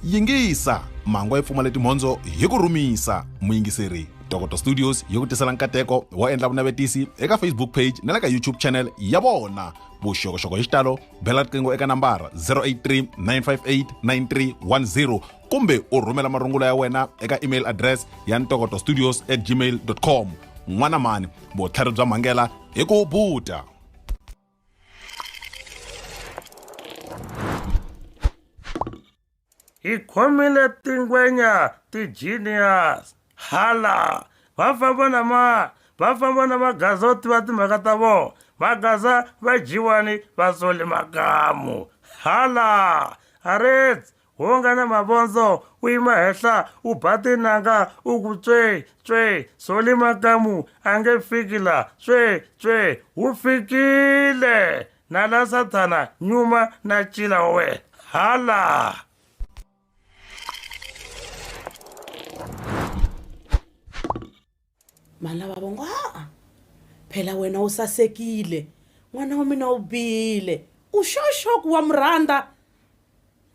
yingisa mango ya pfumala timhondzo hi ku rhumisa. Muyingiseri Tokoto Studios yi ku tisela nkateko wo endla vunavetisi eka Facebook page na le ka YouTube channel ya vona. Vuxokoxoko hi xitalo bela riqingho eka nambara 083 958 9310 kumbe u rhumela marungulo ya wena eka email address ya ntokotostudios@gmail.com. N'wana mani vutlhari bya mhangela hi ku buta. Hi khomile tingwenya ti-genius hala va famba na magazoti va timhaka ta vona magaza va jiwani va sole Makamu hala arets wo nga na mavondzo u yima henhla u ba tinanga u ku tswe sole Makamu a nge fiki la tswe wu fikile na la Sathana nyuma na cila we hala. Malava vongo phela wena usasekile n'wana wa mina u bile u xoxoku wa muranda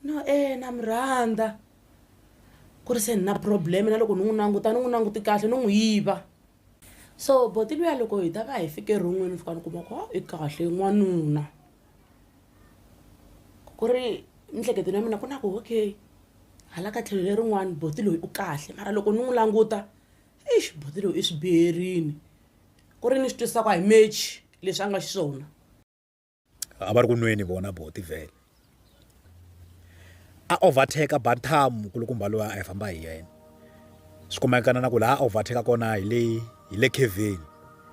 no na muranda ku ri se ni na problem na loko ni n'wi languti kahle ni n'wi yiva so boti luya loko hi ta va hi fike ron'wini fika ni kuma ku i kahle n'wanuna ku ri mihleketweni ya mina ku na ku okay hala ka tlhelo lerin'wani boti loyi u kahle mara loko ni n'wi languta boti loyi i swi biherini ku ri ni swi twisaka hi mechi leswi a nga xiswona a va ri ku nweni vona boti vhele a overtake bantam kulukumba loyi a hi famba hi yena swi kumekana na ku laha a overtake kona hi le kevin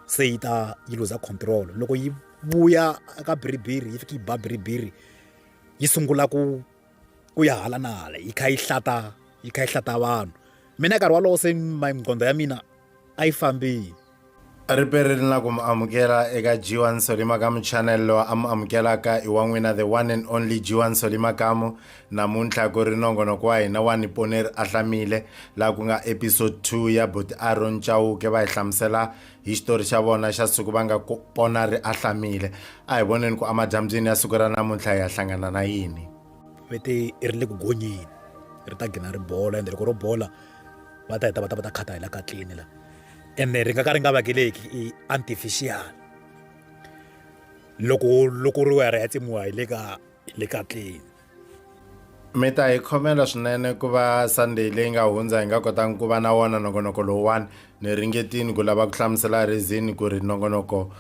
se yi ta yi luza control loko yi vuya eka biribiri yi fika yi ba biribiri yi sungula ku ya hala na hala yi kha yi hlata vanhu mina nkarhi walowo se mqondo ya mina a yi fambile. A ri perini na ku mu amukela eka G1 Soli Makamu channel lowa a mu amukelaka i wa n'wina the one and only G1 Soli Makamu. Namuntlha ku ri nongonoko wa hina wa pone ahlamile laha ku nga episode 2 ya buti Aaron Chauke va hi hlamusela hi xitori xa vona xa siku va nga pona ri ahlamile. A hi voneni ku amadyambyini ya siku ra namuntlha hi ya hlangana na yini. Vete i ri le ku gonyeni ri ta gina ri bola ende loko ro bola va ta khata hi la katlini la ende ri nga ka ri nga vakeleki i artificial loko ri ya ri ya tsemiwa hi le katlini. Mi ta hi khomela swinene ku va Sunday leyi nga hundza hi nga kotangi ku va na wona nongonoko lowuwani ni ringetini ku lava ku hlamusela rizini ku ri nongonoko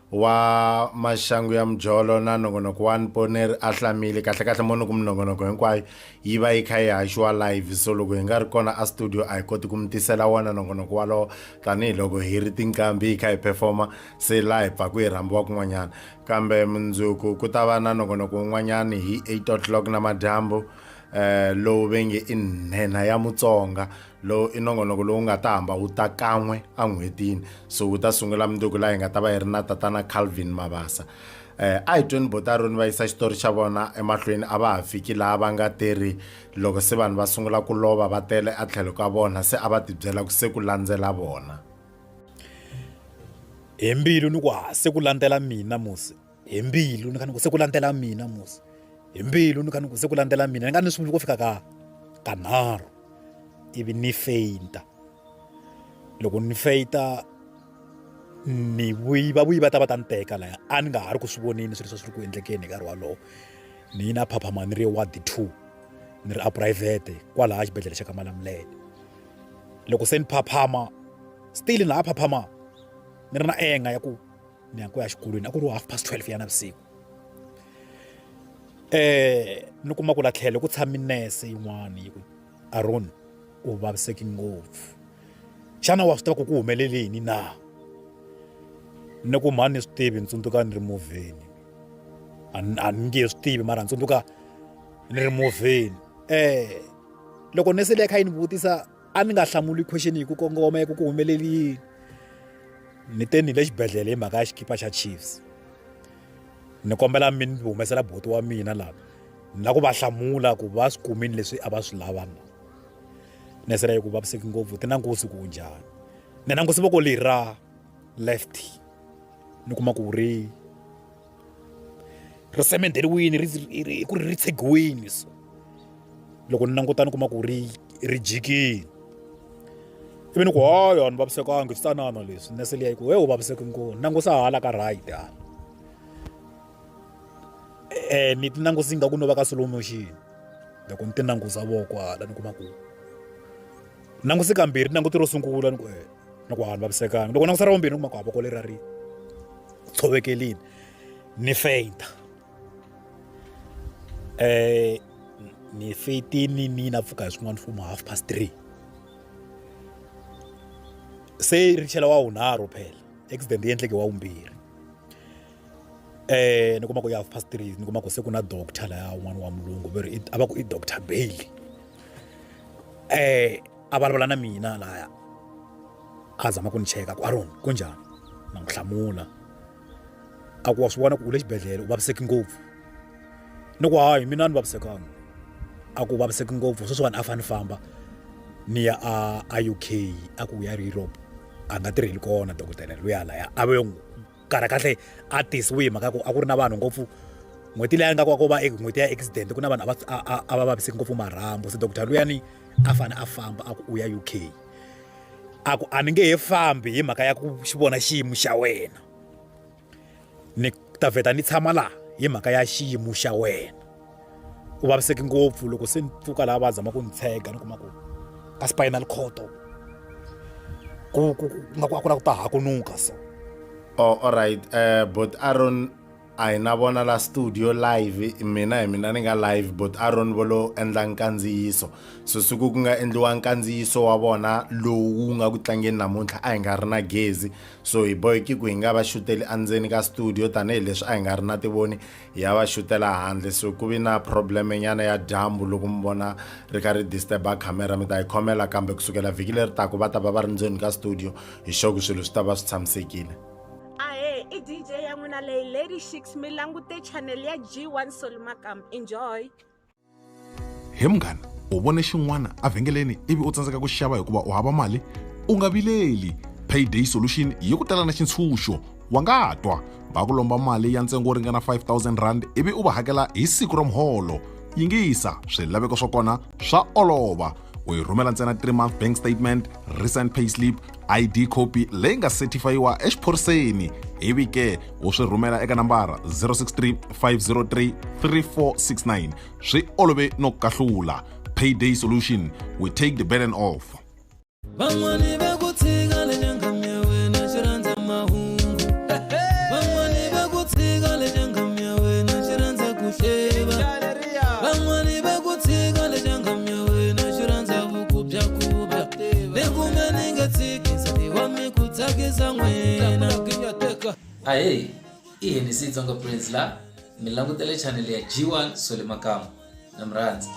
wa maxangu ya mujolo na nongonoko wa pone ahlamile kahle mono ku minongonoko hinkwayo yi va yi kha yi haxiwa live so loko hi nga ri kona a studio a hi koti ku mi tisela wona nongonoko walowo tanihiloko hi ri tinkambi hi kha hi performa se laha hi pfaku hi rhambiwa kun'wanyana kambe mundzuku ku ta va na nongonoko wun'wanyani hi 8 o'clock na madyambu lowu venge i nhena ya Mutsonga lowu i nongonoko lowu nga ta hamba wu ta kan'we a n'hwetini so wu ta sungula mundzuku laha hi nga ta va hi ri na tatana Calvin Mabasa. A hi tweni botaroni va yisa xitori xa vona emahlweni a va ha fiki laha va nga teri loko se vanhu va sungula ku lova va tele a tlhelo ka vona se a va tibyela ku se ku landzela vona hi mbilu ni ku se ku landzela mina musi hi mbilu ni kha ni ku se ku landzela mina musi hi mbilu ni kha ni ku se ku landzela mina ni nga ni swi vuli ku fika ka nharhu ivi ni feinta loko ni feita ni vuyi va ta ni teka laya a ni nga ha ri ku swi voneni swilo swi ri ku endlekeni nkarhi walowo ni na phaphama ni ri ward 2 ni ri a private kwalaha xibedhlele xa ka Ahlamile loko se ni phaphama still na phaphama ni ri na enga ya ku ni ya ku ya xikolweni a ku ri 12:30 ya navusiku ni kuma ku la tlhelo ku tshami nese yin'wana yi ku Aaron u vaviseki ngopfu xana wa swi tiva ku humelele yini na ni ku mhani ni swi tivi ni tsundzuka ni ri movheni a ni nge swi tivi mara ni tsundzuka ni ri movheni loko nese le kha yi ni vutisa a ni nga hlamuli question hi ku kongoma ku humelele yini ni te ni le xibedhlele hi mhaka ya xikipa xa Chiefs ni kombela mi ni humesela boti wa mina laha ni la ku va hlamula ku va swi kumini leswi a va swi lava na nese ra yi ku vaviseki ngopfu ti na nkosi ku njhani ni na nkosi voko leri ra left ni kuma ku ri sementeriwini ku ri ri tshegiwini so loko ni languta ni kuma ku ri jikile ivi ni ku hayi a ni vavisekangi swi tsanana leswi nese liya yi ku u vaviseki ngoni nangusa hala ka right hala ni ti nangusi nga ku no va ka slow motion loko ni ti nangusa voko hala ni kuma ku nangusi kambirhi nanguti ro sungula ni ku ni ku a ni vavisekangi loko nangusa ra vumbirhi ni kuma ku a voko leri ri tshovekelini ni feinta ni feitini ni na pfuka hi swin'wana fomo 3:30 se ri chela wa unharhu phela accident yi endleke wa vumbirhi ni kuma ku ya 3:30 ni kuma ku se ku na doctor laya un'wana wa mulungu veri a va ku i Dr. Bailey a vulavula na mina laya a zama ku ni cheka ku Aron ku njhani na n'wi hlamula a ku wa swi vona ku u le xibedhlele u vaviseki ngopfu ni ku hayi mina ni vavisekanga a ku vaviseki ngopfu sweswiwani a fane famba ni ya a UK a ku ya Europe a nga tirheli kona dokodela luya laya a ve karhi kahle a tisiwe hi mhaka ku a ku ri na vanhu ngopfu n'hweti leyi nga ku va n'hweti ya accident ku na vanhu a va vaviseki ngopfu marhambu se dokodela luyani a fane a famba a ku u ya UK a ku a ni nge he fambi hi mhaka ya ku xi vona xiyimo xa wena ni ta vheta ni tshama laha hi mhaka ya xiyimo xa wena u vaviseki ngopfu loko se ni pfuka laha va zama ku ni tshega ni kuma ku ka spinal cord ku nga ku a ku na ku ta hakunuka so all right but Aaron a hi na vona la studio live mina ni nga live but Aaron volo endla nkandziyiso so siku ku nga endliwa nkandziyiso wa vona lowu nga ku tlangeni namuntlha a hi nga ri na gezi so hi boheki ku hi nga va xuteli andzeni ka studio tanihileswi a hi nga ri na tivoni hi ya va xutela handle so ku vi na problem nyana ya dyambu loko mi vona ri ka ri disturba camera mi ta yi khomela kambe kusukela vhiki leri taka va ta va ri ndzeni ka studio hi xoku swilo swi ta va swi tshamisekile. I DJ ya n'wina leyi Lady Shix mi langute channel ya G1 Soul Makamu enjoy. He munghana u vone xin'wana evhengeleni ivi u tsandzeka ku xava hikuva u hava mali u nga vileli payday solution yi ku tela na xitshunxo wa nga twa va ku lomba mali ya ntsengo wo ringana 5,000 rand ivi u va hakela hi siku ra muholo yingisa swilaveko swa kona swa olova u yi rhumela ntsena 3-month bank statement recent payslip ID copy leyi nga certifiyiwa exiphoriseni ivi ke u swi rhumela eka nambara 063 503 3469 swi olove no kahlula payday solution we take the burden off. Van'wani va ku tshika le nyangami ya wena xi rhandza mahungu van'wani va ku tshika le nyangami ya wena xi rhandza ku hleva van'wani va ku tshika le nyangami ya wena xi rhandza vukubyakuba le kumbe ni nga tshiki nsati wa mi ku tsakisa n'wina Ahe, i Ndzi Tsonga Prince la mi langutele channel ya G1 Soul Makamu na mrhandzi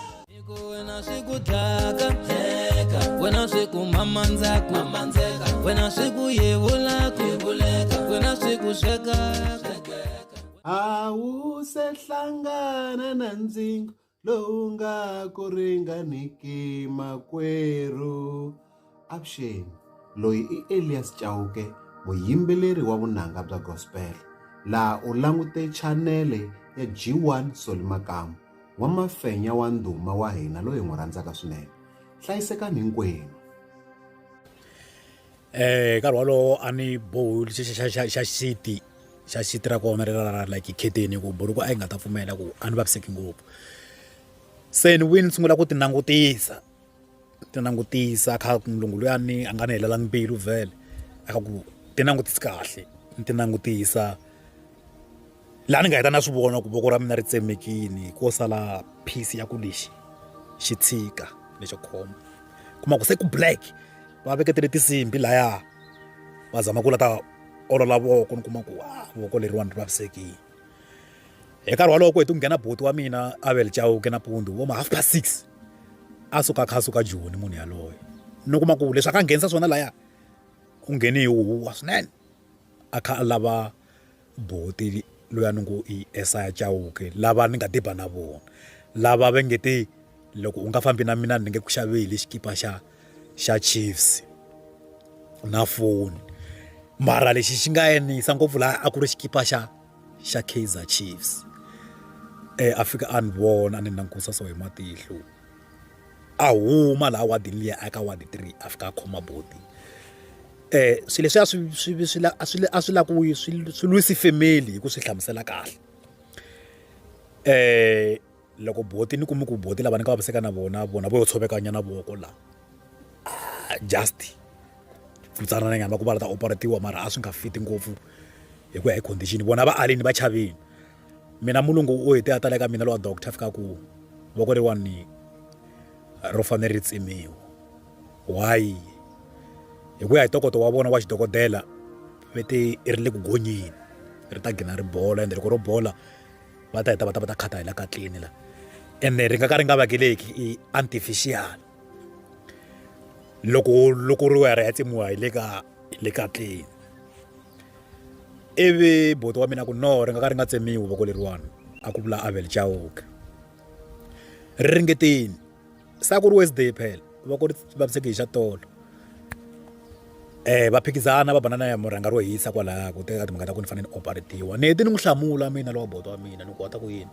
wena swi ku dlaka wena swi ku mamandzaka wena swi ku yevulaka wena swi ku sweka a wu se hlangana na ndzingo lowu nga ku ringaniki makwerhu avuxeni loyi i Elias Chauke muyimbeleri wa vunanga bya gospel laha u langute chanele ya G1 Soul Makamu wa mafenya wa ndhuma wa hina loyi n'wi rhandzaka swinene hlayisekani hinkwenu. Nkarhi walowo a ni bohi xa xiti ra kona ri like kheteni ku buruku a yi nga ta pfumela ku a ni vaviseki ngopfu se ni wini sungula ku ti langutisa kha mulungu luyani a nga ni helelangi mbilu vhele aka ku ti langutisi kahle ni ti langutisa laha ni nga heta na swi vona ku voko ra mina ri tsemekini ko sala piece ya ku lexi xi tshika lexo khoma kuma ku se ku black va veketele tisimbi laya va zama ku lata olola voko ni kuma ku voko leriwani ri vavisekile hi nkarhi walowo ku heti ku nghena boti wa mina a vele Chauke nampundzu vo ma 6:30 a suka kha suka joni munhu yaloye ni kuma ku leswi a ka nghenisa swona laya u ngheni hi huwa swinene a kha a lava boti loya ni ngo i Esaya Chauke lava ni nga tiba na vona lava va nge te loko u nga fambi na mina ni nge ku xaveli xikipa xa Chiefs na foni mara lexi xi nga enisa ngopfu laha a ku ri xikipa xa Kaizer Chiefs a fika a ni vona a ni langusa so hi matihlo a huma laha wadini liya aka wadi 3 a fika a khoma boti swilo leswiya a swi la ku swi lwisi family hi ku swi hlamusela kahle loko boti ni kumi ku boti lava ni ka vaviseka na vona vo yo tshovekanya na voko laha just futsana na nyama ku va ta operatiwa mara a swi nga fiti ngopfu hi ku ya hi condition vona va alini va chavini mina mulungu o hete a tala eka mina lowa doctor fika ku voko leriwani ro fanele ri tsemiwa why hi ku ya hi ntokoto wa vona wa xidokodela vete i ri le ku gonyeni ri ta gina ri bola ende loko ro bola va ta heta va ta khata hi la ka tlini la ene ri nga ka ri nga vakeleki i artificial loko ri ya ri ya tsemiwa hi le ka tlini ivi boti wa mina ku no ri nga ka ri nga tsemiwi voko leriwani a ku vula Abel Chauke ri ringetini sa ku ri Wednesday phela voko ri vaviseke hi xa tolo va phikizana va banana ya murhanga ro hisa kwalaya ku teka timhaka ta ku ni fanele ni operatiwa ni heti ni n'wi hlamula mina lowa boti wa mina ni kota ku yini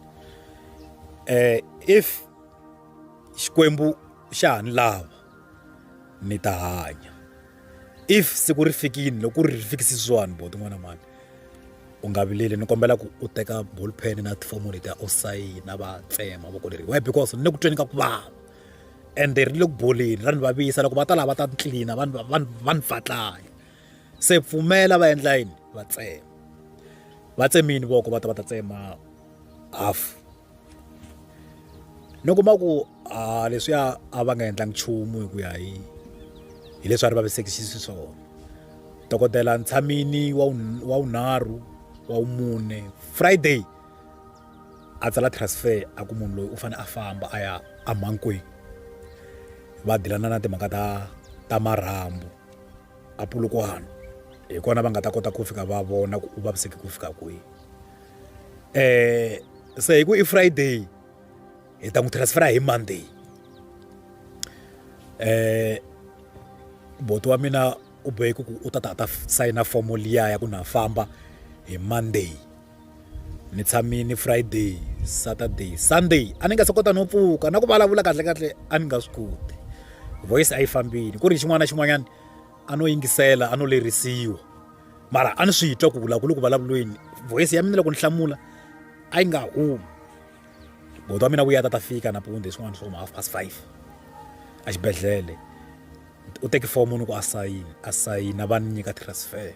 if xikwembu xa ha ni lava ni ta hanya if siku ri fikini loko ri fikisisiwani boti n'wana mani u nga vileli ni kombela ku u teka ball pen na tifomo leti u sayina va tsema voko leri why because ni le ku tweni ka ku vava ende ri le ku boleni ra ni vavisa loko va ta lava ta tlilina va ni fatlaya se pfumela va endla yini va tsemini voko va ta tsema half ni kuma ku leswiya a va nga endlangi nchumu hi ku ya hi leswi a ri vavisekisisi swona dokodela ni tshamini wa unharhu wa umune Friday a tsala transfer a ku munhu loyi u fanele a famba a ya a Mankweni va dilana na timhaka ta marhambu a Polokwane hi kona va nga ta kota ku fika va vona ku u vaviseke ku fika kwihi se hi ku i Friday hi ta n'wi transfera hi Monday boti wa mina u boheke ku u ta sayina fomo liya ya ku na famba hi Monday ni tshamini Friday Saturday Sunday a ni nga se kota no pfuka na ku vulavula kahle a ni nga swi koti voice a yi fambini ku ri xin'wana na xin'wanyana a no yingisela a no lerisiwa mara a ni swi twa ku ku vulavulweni voice ya mina loko ni hlamula a yi nga humi boti wa mina vuya ta fika nampundzu swin'wana swo 5:30 a xibedhlele u teki fomo ni ku a sayina va ni nyika transfer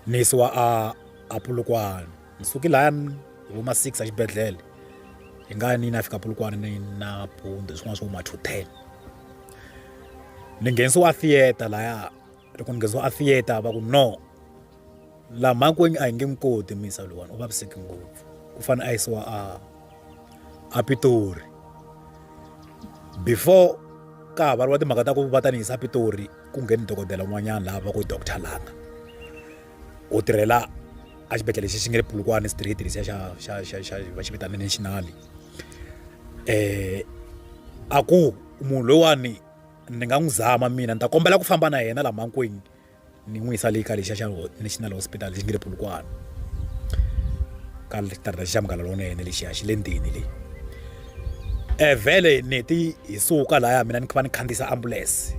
ni yisiwa a Polokwane ni suki laya hi voma 6 a xibedhlele hi nga ni na fika Polokwane ni nampundzu swin'wana swo 2:10 ni nghenisiwa theater laya loko ni nghenisiwa theater va ku no la Mankweni a hi nge n'wi koti misa lowani u vaviseki ngopfu ku fanele a yisiwa a Pitori before ka ha variwa timhaka ta ku va ta ni yisa Pitori ku ngheni dokodela n'wanyana laha va ku Dr. Langa u tirhela a xibedhlele lexi xi nge le Polokwane street lexi xa va xi vitana national a ku munhu loyiwani ni nga n'wi zama mina ni ta kombela ku famba na yena laha Mankweni ni n'wi yisa le ka lexiya xa national hospital lexi nge le Polokwane ka xitarata xa Mugala Lonene lexiya xi le ndini leyi vhele ni heti hi suka laya mina ni va ni khandziyisa ambulance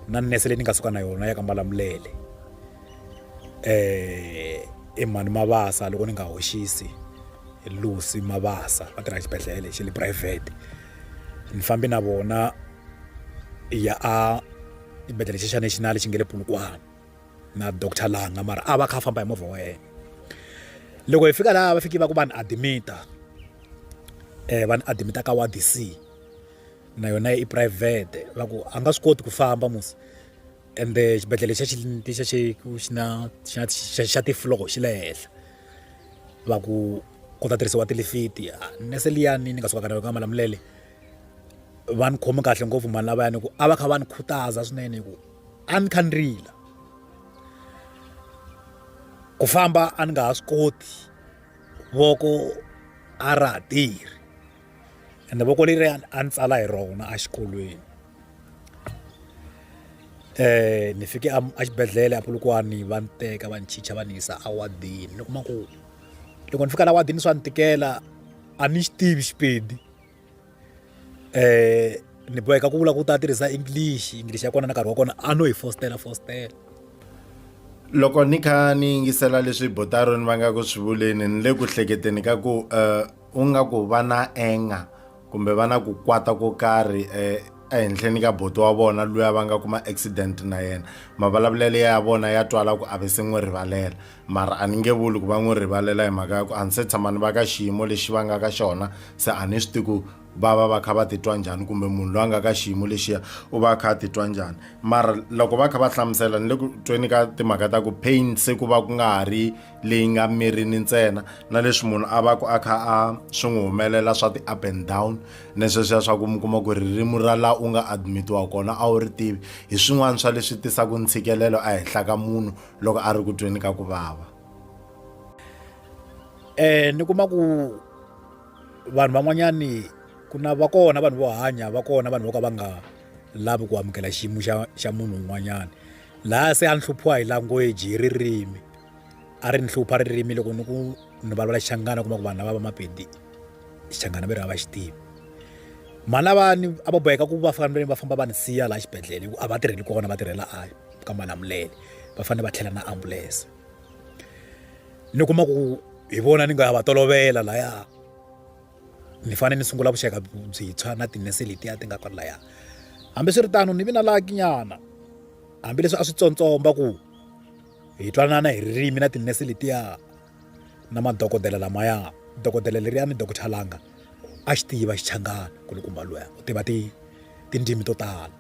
na nese leyi ni nga suka na yona ya ka Malamulele i mhani Mabasa loko ni nga hoxisi Lucy Mabasa va tirha xibedhlele xi le private ni fambi na vona ya a xibedhlele xa national xi nge le Polokwane na Dr. Langa mara a va kha famba hi movha wa yena loko hi fika laha va fiki va ku va ni admita ka ward C na yona i private va ku a nga swi koti ku famba musi ende xibedhlele xa tifloor xi le henhla va ku ta tirhisiwa tilifiti nese liyani ni nga suka ka nayo ka Malamulele va ni khomi kahle ngopfu mani lavayani ku a va kha va ni khutaza swinene ku a ni kha ni rila ku famba a ni nga ha swi koti voko a ra ha tirhi ende voko leri a ni tsala hi rona a xikolweni ni fike a xibedhlele a Polokwane va ni teka va ni chicha va ni yisa awadini ni kuma ku loko ni fika la wadini swa ni tikela a ni xi tivi Xipedi ni boheka ku vula ku ta tirhisa english ya kona na nkarhi wa kona a no hi fostela. Loko ni kha ni yingisela leswi botaroni va nga ku swi vuleni ni le ku hleketeni ka ku u nga ku va na enga kumbe va na ku kwata ko karhi ehenhleni ka boto wa vona luya va nga kuma accident na yena. Mavulavulelo ya vona ya twala ku a ve se n'wi rivalela, mara a ni nge vuli ku va n'wi rivalela hi mhaka ya ku a ni se tshama ni va ka xiyimo lexi va nga ka xona, se a ni swi tivi ku va kha va titwa njhani kumbe munhu loyi a nga ka xiyimo lexiya u va kha a titwa njhani. Mara loko va kha va hlamusela ni le ku tweni ka timhaka ta ku pain se ku va ku nga ha ri leyi nga mirini ntsena, na leswi munhu a va ku a kha a swi n'wi humelela swa ti-up and down na sweswiya swa ku mi kuma ku ririmi ra laha u nga admitiwa kona a wu ri tivi, hi swin'wana swa leswi tisaka ntshikelelo ehenhla ka munhu loko a ri ku tweni ka ku vava. Ni kuma ku vanhu van'wanyani ku na va kona vanhu vo hanya, va kona vanhu vo ka va nga lavi ku amukela xiyimo xa munhu un'wanyana. Laha se a ni hluphiwa hi language, hi ririmi, a ri ni hlupha ririmi loko ni ku ni vulavula Xichangana kuma ku vanhu lava va Mapedi Xichangana va ri hava xi tivi. Mani lavani a va boheka ku va famba va ni siya laha xibedhlele a va tirheli kona, va tirhela a ka Ahlamile, va fanele va tlhela na ambulance. Ni kuma ku hi vona ni nga va tolovela laya, ni fanele ni sungula vuxaka byintshwa na tinese letiya ti nga kwalaya. Hambiswiritano ni vi na lakinyana, hambileswi a swi tsontsomba ku hi twanana hi ririmi na tinese letiya na madokodela lamaya. Dokodela leriya ni Dr. Langa a xi tiva Xichangana kulukumba luya, u tiva tindzimi to tala.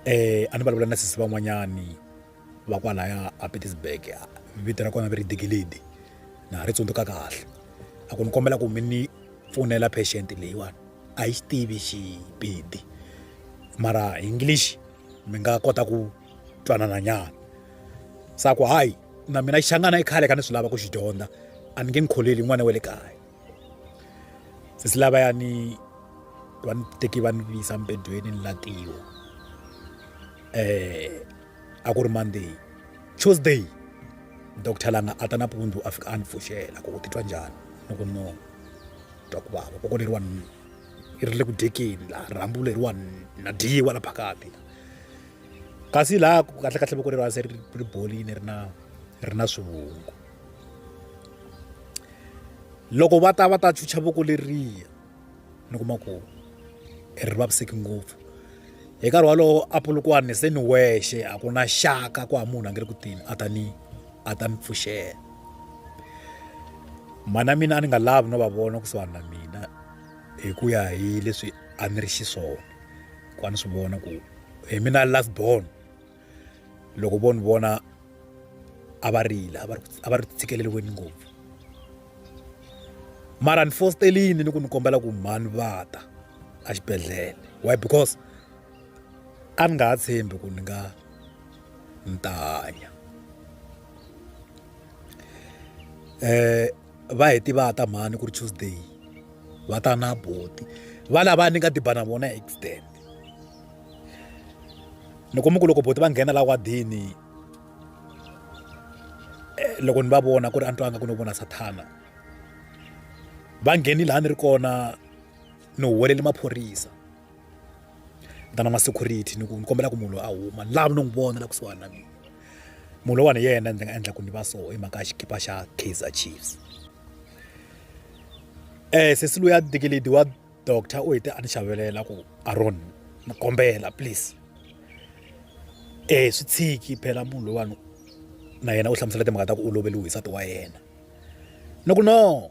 A ni vulavula na sisi van'wanyani va kwalaya a Pietersburg, vito ra kona va ri Digilidi, na ha ri tsundzuka kahle. A ku ni kombela ku mi ni pfunela patient leyiwani a yi xi tivi Xipedi, mara English mi nga kota ku twanana nyana. Sa ku hayi na mina Xichangana i khale ka ni swi lava ku xi dyondza, a ni nge ni kholeli n'wana wa le kaya. Sisi lavayani va ni teki va ni visa mpedweni ni latiwa. A ku ri Monday, Tuesday Dr. Langa a ta nampundzu a fika a ni pfuxela ku u titwa njhani. Ni ku no twa ku vava, koko leriwani i ri le ku dyekeni laha, rhambu leriwani na dyiwa la phakati. Kasi laha kahlekahle voko leriwani se ri bolini ri na swivungu. Loko va ta chucha voko leriya ni kuma ku ri vaviseki ngopfu. Hi nkarhi walowo a Polokwane se ni wexe, a ku na xaka ku ha munhu a nga ri ku tini a ta ni pfuxela. Mana mina a ni nga lavi no va vona kusuhani na mina hi ku ya hi leswi a ni ri xiswona, ku a ni swi vona ku hi mina last born. Loko vo ni vona a va rila, a va ri tshikeleliweni ngopfu. Mara ni fostelini ni ku ni kombela ku mhani va ta a xibedhlele. Why? Because a ni nga ha tshembi ku ni ta hanya. Va heti va ta mhani ku ri Tuesday, va ta na boti, va lava ni nga diba na vona accident. Ni kuma ku loko boti va nghena la wadini, loko ni va vona ku ri antwanga ku ni vona Sathana, va ngheni laha ni ri kona ni huwelele maphorisa, tana ma security ni kombela ku munhu a huma laha ni n'wi vona la kusuhani na mina. Munhu lowani hi yena ndzi nga endla ku ni va so hi mhaka ya xikipa xa Kaizer Chiefs. Sesi luya Digilidi wa doctor u hete a ni xavelela ku Aaron ni kombela please, swi tshiki phela munhu lowani na yena u hlamusela timhaka ta ku u loveliwe hi nsati wa yena. Ni ku no,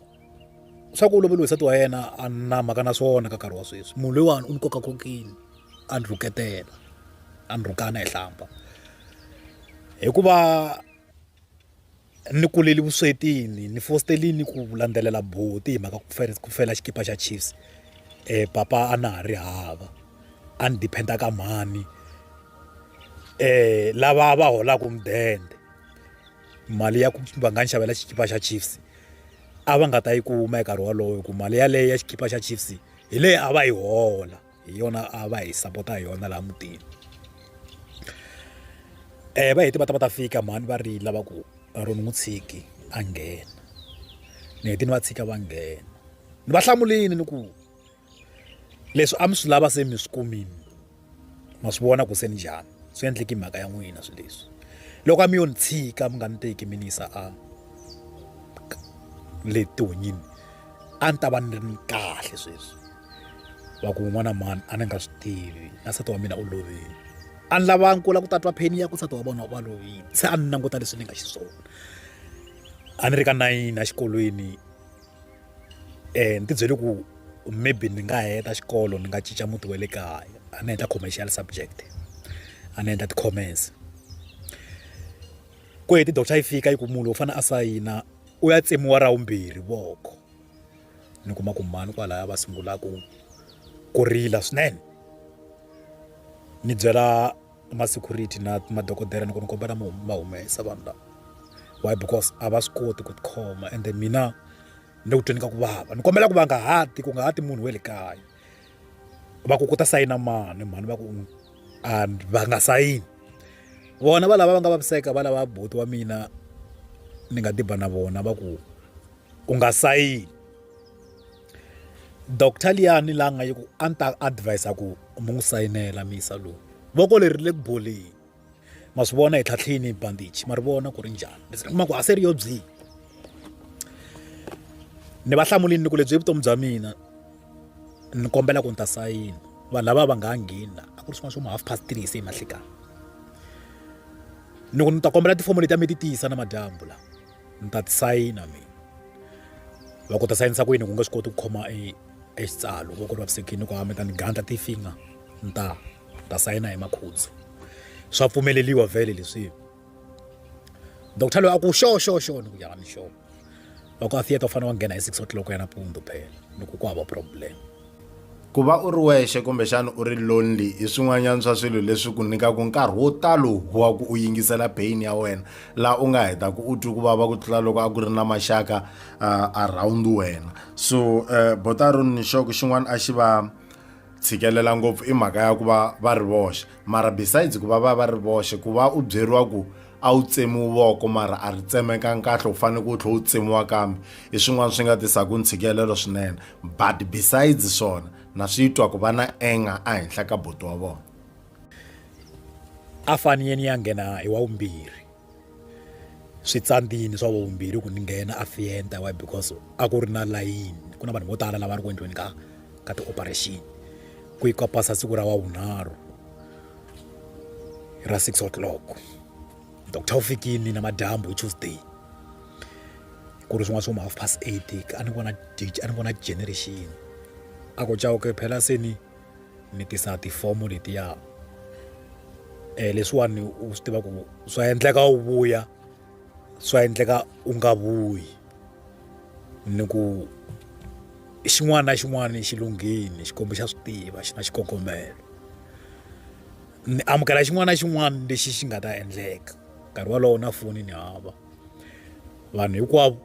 swa ku u loveliwe hi nsati wa yena a na mhaka na swona ka nkarhi wa sweswi. Munhu loyiwani u ni koka kokini, a ni rhuketela, a ni rhukana hi hlamba. Hikuva ni kuleli vuswetini, ni fostelini ku landzelela boti hi mhaka ku fela xikipa xa Chiefs. Papa a na ha ri hava, a ni dependa ka mhani lava va holaka mudende. Mali ya ku va nga ni xavela xikipa xa Chiefs a va nga ta yi kuma hi nkarhi walowo, ku mali yaleyo ya xikipa xa Chiefs hi leyi a va yi hola, hi yona a va hi sapota hi yona laha mutini. Va heti va ta fika mhani va ri lava ku Aaron n'wi tshiki a nghena. Ni heti ni va tshika va nghena, ni va hlamulini ni ku leswi a mi swi lava se mi swi kumini ma swi vona ku se ni njhani swi endleki mhaka ya n'wina swi leswi loko a mi yo ni tshika mi nga ni teki mi ni yisa a le tihonyini a ni ta va ni ri ni kahle sweswi va ku n'wana mani a ni nga swi tivi na nsati wa mina u lovile a ni lava nkula ku tatwa pheni ya ku nsati wa vona va lovile se a ni languta leswi ni nga xiswona a ni ri ka 9 exikolweni ni ti byele ku maybe ni nga heta xikolo ni nga cinca muti wa le kaya a ni endla commercial subject a ni endla ti-comments ku heti doctor yi fika yi ku munhu u fanele a sayina u ya tsemiwa ra vumbirhi voko ni kuma ku mani kwalaya va sungula ku rila swinene ni byela ma-security na madokodela ni ku ni kombela ma humesa vanhu lava why because a va swi koti ku tikhoma ende mina ni ku tweni ka ku vava ni kombela ku va nga hati ku nga hati munhu wa le kaya va ku ta sayina mani va ku va nga sayini vona va lava va nga vaviseka va lava buti wa mina ni nga diba na vona va ku u nga sayini doctor liyani la nga yi ku a ni ta advise ku mu n'wi sayinela misa lowu voko leri ri le ku boleni ma swi vona hi tlhatlhini bandage ma ri vona ku ri njhani leswi kuma ku a se ri yo byi ni va hlamulini ni ku lebyi vutomi bya mina ni kombela ku ni ta sayina vanhu lava va nga ha ngheni a ku ri swin'wana swo ma 3:30 se hi mahlikana ni ku ni ta kombela tifomo leti ya mi ti tiyisa na madyambu la ni ta ti sayina mina va ku ta sayinisa ku yini ku nge swi koti ku khoma exitsalo ku ri vavisekini ku mi ta ni gandla tifinga ni ta sayina hi makhudzu swa pfumeleliwa vhele leswi doctor loyi a ku sho ni ku ya ni sho va ku a theatre u fanele wa nghena hi 6 o'clock ya nampundzu phela ni ku hava problem ku va u ri wexe kumbexana u ri lonely hi swin'wanyana swa swilo leswi ku nyikaku nkarhi wo talo wa ku u yingisela pain ya wena laha u nga hetaku u twi ku vava ku tlula loko a ku ri na maxaka around wena so botaron ni xoko xin'wana a xi va tshikelela ngopfu i mhaka ya ku va ri voxe mara besides ku va ri voxe ku va u byeriwa ku a wu tsemiwi voko mara a ri tsemeka kahle u fanele ku u tlhela u tsemiwa kambe hi swin'wana swi nga tisaku ntshikelelo swinene but besides swona na swi twa ku va na enga ehenhla ka buti wa vona a faniyeni ya nghena hi wa vumbirhi switsandini swa vumbirhi ku ni nghena a fienta why because a ku ri na layini ku na vanhu vo tala lava ri ku endliweni ka ti-operation ku yi kopasa siku ra wavunharhu ra 6 o'clock doctor u fikini na madyambu hi Tuesday ku ri swin'wana swo ma 8:30 a ni vona generation a ku cawu ke phela se ni tisa tifomo letiya leswiwani u swi tiva ku swa endleka u vuya swa endleka u nga vuyi ni ku xin'wana na xin'wana xi lunghini xikombo xa swi tiva xi na xikongomelo ni amukela xin'wana na xin'wana lexi xi nga ta endleka nkarhi walowo na foni ni hava vanhu hinkwavo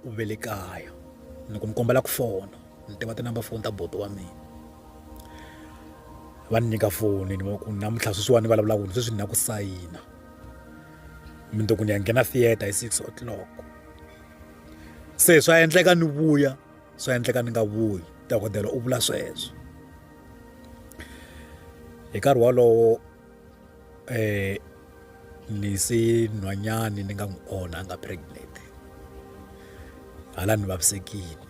u ve le kaya ni ku ni kombela ku fona ni tiva tinamba foni ta boto wa mina va ni nyika foni ni ku namuntlha sweswiwani vulavulaka ni sweswi ni na ku sayina mi ni ku ni ya nghena theatre hi 6 o'clock se swa endleka ni vuya swa endleka ni nga vuyi dokodela u vula sweswo hi nkarhi walowo ni se nhwanyani ni nga n'wi onha a nga pregnant hala ni vavisekile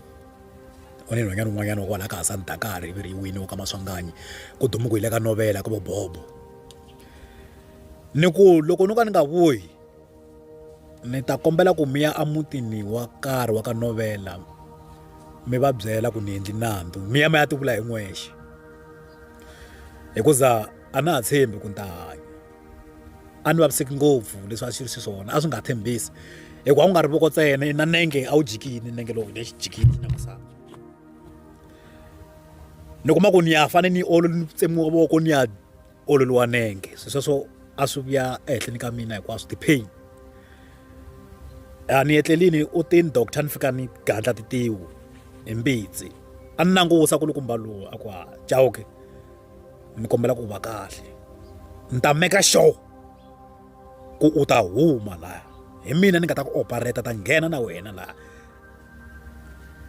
u ni nhwanyana un'wanyana wa kwala ka Hasani ivi ri yini wa ka Maswanganyi ku dume ku hi le ka novela ka Bobobo ni ku loko no ka ni nga vuyi ni ta kombela ku mi ya amutini wa karhi wa ka novela mi va byela ku ni endli nandzu mi ya ti vula hi n'wexe hikuza a na ha tshembi ku ni ta hanya a ni vaviseki ngopfu leswi a swi ri xiswona a swi nga tshembisi hikuva a ku nga ri voko ntsena na nenge a wu jikini nenge lowu lexi jikini na misava ni kuma ku ni ya fane ni ni tsemiwa voko ni ya ololiwa nenge sweswo a swi vuya ehenhleni ka mina hinkwaswo ti-pain a ni etlelini u tini doctor ni fika ni gandla titiwu hi mbitsi a ni langusa ku lukumba lowu a ku cawuke ni kombela ku va kahle ni ta make sure ku u ta huma laha hi mina ni nga ta ku operate ta nghena na wena laha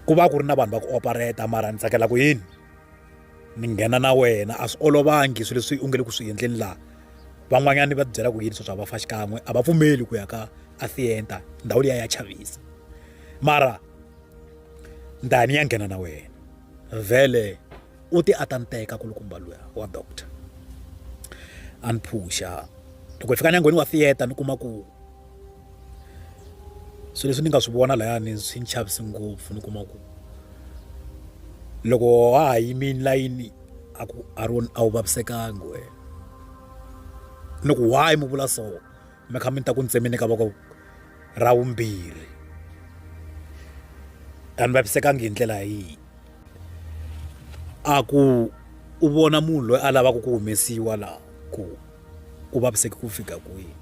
ku va ku ri na vanhu va ku operate mara ni tsakela ku yini ni nghena na wena a swi olovangi swilo leswi u nge le ku swi endleni laha van'wanyana va byela ku yini swo swa va fa xikan'we a va pfumeli ku ya ka a theater ndhawu liya ya chavisa mara ndani ya nghena na wena vhele u ti a ta nteka kulukumba luya wa doctor a ni phusha loko hi fika nyangweni wa theater ni kuma ku swilo leswi ni nga swi vona layani swi ni chavisi ngopfu ni kuma ku loko wa ha yimini layini a ku Aaron a wu vavisekangi wena ni ku why mi vula so mi kha mi ta ku ntsemeni ka voko ra vumbirhi a ni vavisekangi hi ndlela yihi a ku u vona munhu loyi a lavaka ku humesiwa laha ku u vaviseki ku fika kwihi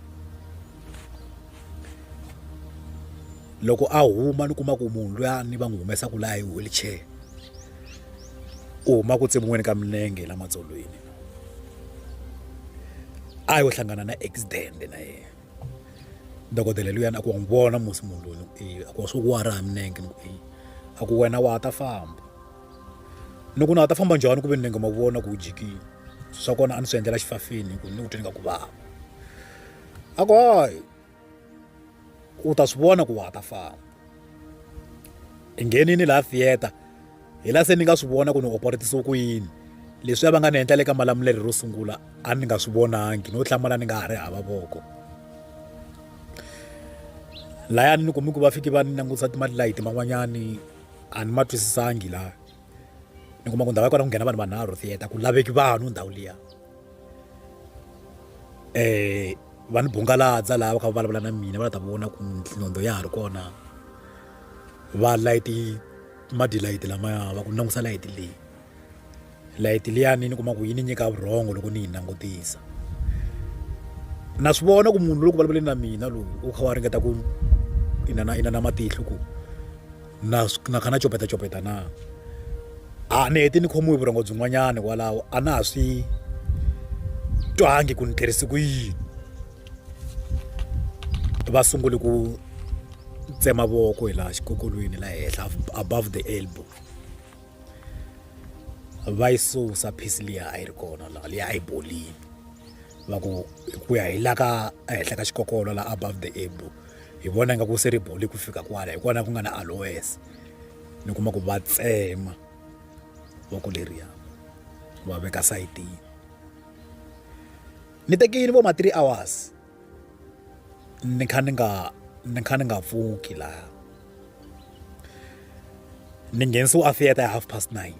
loko a huma ni kuma ku munhu loyi ni va n'wi humesaka laha hi wheelchair u huma ku tsemiweni ka milenge la matsolweni a yo hlangana na accident na yena dokodela luyani a ku n'wi vona musi munhu loyi a ku swo ku wa raha milenge a ku wena wa ta famba ni ku na ta famba njhani ku ve milenge ma vona ku u jikile swa kona a ni swi endlela xifafini ku ni ku twi ni nga ku vava a ku hayi u ta swi vona ku wa ta famba i nghenini laha theater hi la se ni nga swi vona ku ni operatisiwa ku yini leswi va nga ni endla le ka malamulelo ro sungula a ni nga swi vonangi no hlamala ni nga ha ri hava voko layani ni kumi ku va fiki va ni langutisa timalight man'wanyani a ni ma twisisangi laha ni kuma ku ndhawu ya kona ku nghena vanhu vanharhu theater ku laveki vanhu ndhawu liya va ni bungaladza laha va kha va vulavula na mina va ta vona ku nhlondo ya ha ri kona va layiti madilayiti lamaya va ku langusa layiti leyi layiti liyani ni kuma ku yi ni nyika vurhongo loko ni yi langutisa na swi vona ku munhu loko vulavuleni na mina loyi u kha wa ringeta ku inana matihlo ku na kha na copeta na a ni heti ni khomiwi vurhongo byin'wanyana kwalawo a na ha swi twangi ku ni tlherisi ku yini va sungule ku tsema voko hi laha xikokolweni la henhla above the elbow va yi susa phisi liya a yi ri kona laha liya a yi bolini va ku ya hi la ka ehenhla ka xikokolo la above the elbow hi vona nga ku se ri boli ku fika kwala hi kona ku nga na aloes ni kuma ku va tsema voko leriya va veka sayitini ni tekini vo ma 3 hours ni kha ni nga pfuki laha ni nghenisiwa a theater ya 9:30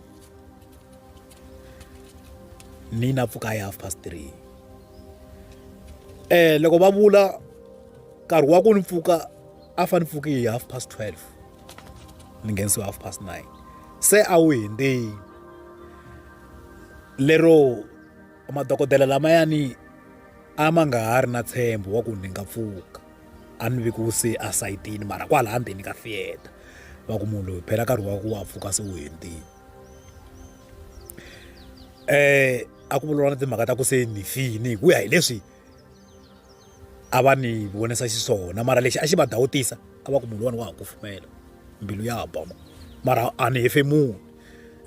ni na pfuka ya 3:30 loko va vula nkarhi wa ku ni pfuka a fa ni pfuki hi 12:30 ni nghenisiwa 9:30 se a wu hundzeni lero madokodela lamayani a ma nga ha ri na ntshembo wa ku ni nga pfuka a ni vi ku se a sayitini mara kwalaha ndzeni ka theater va ku munhu loyi phela nkarhi wa ku wa pfuka se wu hetile a ku vulavula na timhaka ta ku se ni fini hi ku ya hi leswi a va ni vonisa xiswona mara lexi a xi va dawutisa a va ku munhu wani wa ha kufumela mbilu ya ba mara a ni hefemuni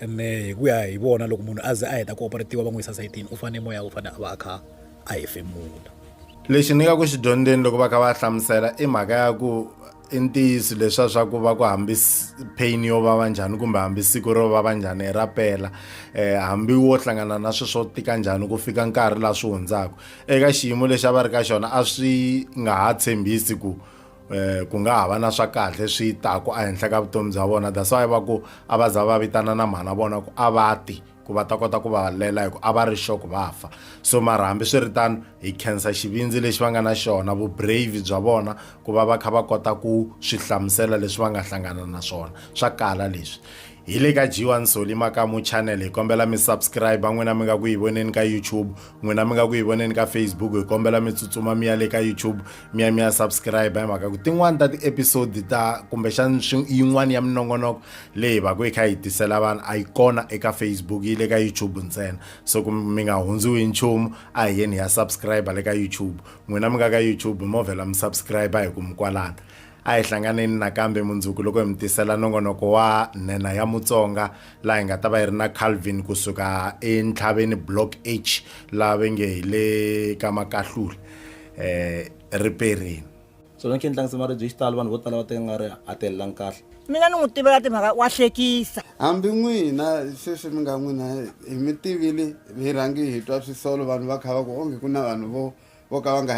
ene hi ku ya hi vona loko munhu a ze a heta ku operatiwa va n'wi yisa sayitini u fanele moya u fanele a va a kha a hefemula lexi ni nga ku xi dyondzeni loko va kha va hlamusela i mhaka ya ku i ntiyiso leswiya swa ku va ku hambi pain yo vava njhani kumbe hambi siku ro vava njhani ra pela hambi wo hlangana na swilo swo tika njhani ku fika nkarhi laha swi hundzaka eka xiyimo lexi a va ri ka xona a swi nga ha tshembisi ku ku nga ha va na swa kahle swi taku ehenhla ka vutomi bya vona that's why va ku a va za va vitana na mhana vona ku a va ti ku va ta kota ku va lela hi ku a va ri shoko va fa so mara hambi swi ri tano hi khensa xivindzi lexi va nga na xona vubrave bya vona ku va va kha va kota ku swi hlamusela leswi va nga hlangana na swona swa kala leswi hi le ka G1 Soli Makamu channel hi kombela mi subscribe n'wina mi nga ku hi voneni ka YouTube n'wina mi nga ku hi voneni ka Facebook hi kombela mi tsutsuma mi ya le ka YouTube mi ya subscribe hi mhaka ku tin'wani ta ti-episode ta kumbexana yin'wani ya minongonoko leyi va ku hi kha hi tisela vanhu a yi kona eka Facebook yi le ka YouTube ntsena so ku mi nga hundziwi hi nchumu a hi yeni ya subscribe le ka YouTube n'wina mi nga ka YouTube mo vhela mi subscribe hi ku mi kwalana a hi hlanganeni nakambe mundzuku loko hi mi tisela nongonoko wa nhenha ya Mutsonga laha hi nga ta va hi ri na Calvin kusuka eNtlhaveni block H laha ve nge hi le ka Makahlule riperini. So loko ntlangu marriage xitalo vanhu vo tala va teka nga ri a telelangi kahle. Mina ni n'wi tivela timhaka wa hlekisa. Hambi n'wina sweswi mi nga n'wina hi mi tivile hi rhangi hi twa swisolo vanhu va kha va ku onge ku na vanhu vo ka va nga